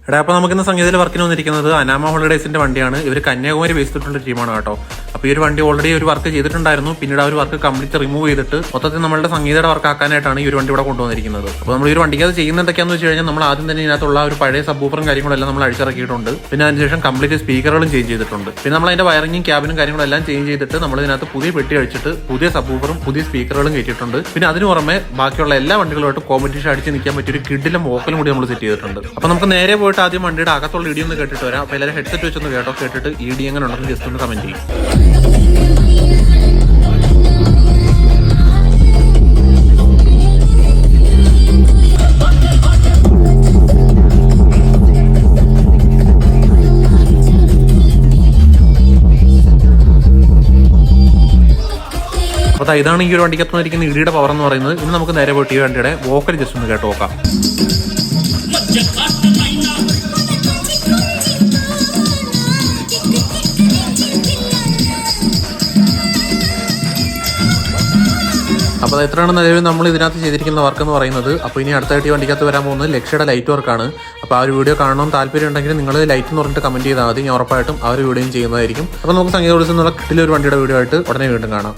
എടാ, അപ്പോൾ നമുക്കിന്ന് സംഗീതത്തിൽ വർക്കിന് വന്നിരിക്കുന്നത് അനാമ ഹോളിഡേസിന്റെ വണ്ടിയാണ്. ഇവർ കന്യാകുമാരി ബേസ് ചെയ്തിട്ടുള്ള ടീമാണ് കേട്ടോ. അപ്പോൾ ഈ ഒരു വണ്ടി ഓൾറെഡി ഒരു വർക്ക് ചെയ്തിട്ടുണ്ടായിരുന്നു. പിന്നീട് ആ ഒരു വർക്ക് കംപ്ലീറ്റ് റിമൂവ് ചെയ്തിട്ട് മൊത്തത്തിൽ നമ്മളുടെ സംഗീതയുടെ വർക്ക് ആക്കാനായിട്ടാണ് ഈ ഒരു വണ്ടി ഇവിടെ കൊണ്ടുവന്നിരിക്കുന്നത്. അപ്പോൾ നമ്മൾ ഈ ഒരു വണ്ടിക്ക് അത് ചെയ്യുന്ന എന്തൊക്കെയാണെന്ന് വെച്ച് കഴിഞ്ഞാൽ നമ്മൾ ആദ്യം തന്നെ ഇതിനകത്തുള്ള ഒരു പഴയ സബ്ബൂഫറും കാര്യങ്ങളെല്ലാം നമ്മൾ അഴിച്ചിറക്കിയിട്ടുണ്ട്. പിന്നെ അതിനുശേഷം കംപ്ലീറ്റ് സ്പീക്കറുകളും ചേഞ്ച് ചെയ്തിട്ടുണ്ട്. പിന്നെ നമ്മൾ അതിന്റെ വയറിങ്ങും ക്യാബിനും കാര്യങ്ങളെല്ലാം ചേഞ്ച് ചെയ്തിട്ട് നമ്മൾ ഇതിനകത്ത് പുതിയ പെട്ടി അഴിച്ചിട്ട് പുതിയ സബ്ബൂഫറും പുതിയ സ്പീക്കറുകളും കയറ്റിയിട്ടുണ്ട്. പിന്നെ അതിന് പുറമെ ബാക്കിയുള്ള എല്ലാ വണ്ടികളുമായിട്ട് കോമ്പറ്റീഷൻ അടിച്ച് നിൽക്കാൻ പറ്റിയ ഒരു കിഡിലും വോക്കലും കൂടി നമ്മൾ സെറ്റ് ചെയ്തിട്ടുണ്ട്. അപ്പോൾ നമുക്ക് നേരെ പോയിട്ട് ആദ്യം വണ്ടിയുടെ അകത്തുള്ള ഇടി ഒന്ന് കേട്ടിട്ട് വരാം. അപ്പോൾ എല്ലാവരും ഹെഡ്സെറ്റ് വെച്ചൊന്ന് കേട്ടിട്ട് ഇടി എങ്ങനെ ഉണ്ടെന്ന് ജസ്റ്റ് ഒന്ന് കമന്റ് ചെയ്യും. അപ്പോൾ ഇതാണ് ഈ ഒരു വണ്ടിക്കകത്ത് വന്നിരിക്കുന്ന ഇടിയുടെ പവർ എന്ന് പറയുന്നത്. ഇന്ന് നമുക്ക് നേരെ പോയിട്ട് ഈ വണ്ടിയുടെ വോക്കൽ ജസ്റ്റ് ഒന്ന് കേട്ട് നോക്കാം. അപ്പോൾ എത്രയാണ് നിലവിൽ നമ്മൾ ഇതിനകത്ത് ചെയ്തിരിക്കുന്ന വർക്ക് എന്ന് പറയുന്നത്. അപ്പോൾ ഇനി അടുത്തായിട്ട് ഈ വണ്ടിക്കകത്ത് വരാൻ പോകുന്നത് ലക്ഷ്യയുടെ ലൈറ്റ് വർക്കാണ്. അപ്പോൾ ആ ഒരു വീഡിയോ കാണണം താല്പര്യം ഉണ്ടെങ്കിൽ നിങ്ങൾ ലൈറ്റ് എന്ന് പറഞ്ഞിട്ട് കമന്റ് ചെയ്താൽ മതി. ഞാൻ ഉറപ്പായിട്ടും ആ ഒരു വീഡിയോയും ചെയ്യുന്നതായിരിക്കും. അപ്പോൾ നമുക്ക് സംഗീത എന്നുള്ള കിട്ടിലൊരു വണ്ടിയുടെ വീഡിയോ ആയിട്ട് ഉടനെ വീണ്ടും കാണാം.